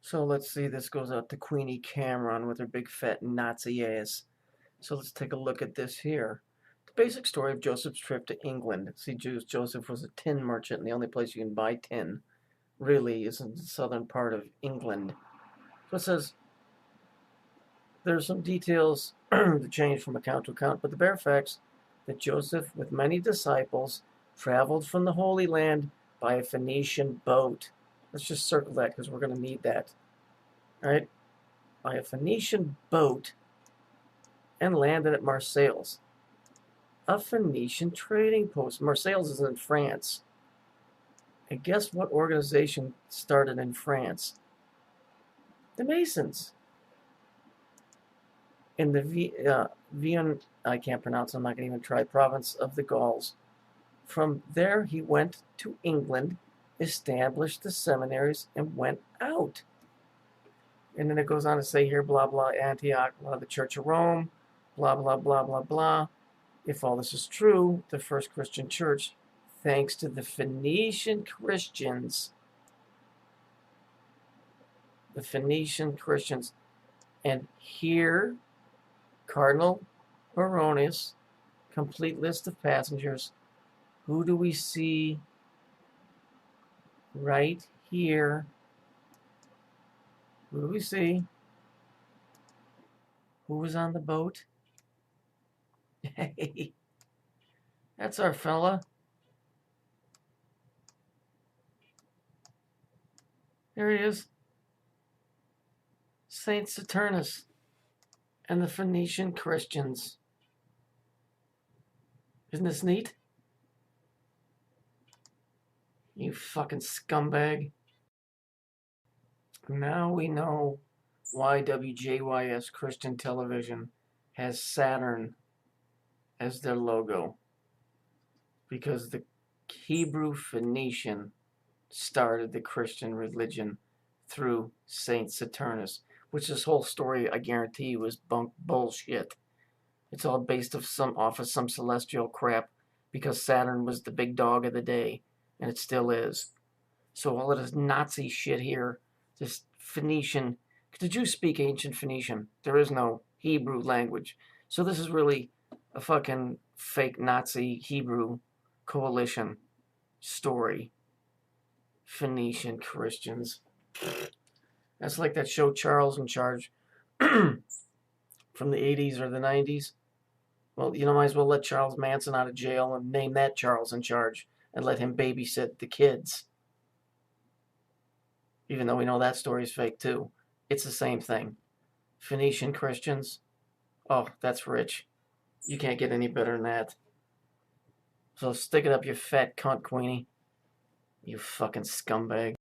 So let's see, this goes out to Queenie Cameron with her big fat Nazi ass. So let's take a look at this here. The basic story of Joseph's trip to England. See, Joseph was a tin merchant, and the only place you can buy tin really is in the southern part of England. So it says there's some details that change from account to account, but the bare facts that Joseph, with many disciples, traveled from the Holy Land by a Phoenician boat. Let's just circle that because we're going to need that. All right? By a Phoenician boat and landed at Marseilles, a Phoenician trading post. Marseilles is in France. And guess what organization started in France? The Masons. In the Vion, I can't pronounce, I'm not going to even try, province of the Gauls. From there, he went to England, established the seminaries, and went out. And then it goes on to say here, blah, blah, Antioch, blah, the Church of Rome, blah, blah, blah, blah, blah. If all this is true, the first Christian church, thanks to the Phoenician Christians. The Phoenician Christians. And here, Cardinal Baronius, complete list of passengers. Who do we see right here? Who do we see? Who was on the boat? Hey, that's our fella. There he is. Saint Saturnus and the Phoenician Christians. Isn't this neat? You fucking scumbag. Now we know why WJYS Christian Television has Saturn as their logo. Because the Hebrew Phoenician started the Christian religion through Saint Saturnus, which this whole story, I guarantee you, is bullshit. It's all based off of some celestial crap because Saturn was the big dog of the day, and it still is. So all of this Nazi shit here, this Phoenician, the Jews speak ancient Phoenician. There is no Hebrew language. So this is really a fucking fake Nazi Hebrew coalition story. Phoenician Christians. That's like that show Charles in Charge from the 80s or the 90s. Well, you know, might as well let Charles Manson out of jail and name that Charles in Charge and let him babysit the kids. Even though we know that story is fake too. It's the same thing. Phoenician Christians. Oh, that's rich. You can't get any better than that. So stick it up your fat cunt, Queenie. You fucking scumbag.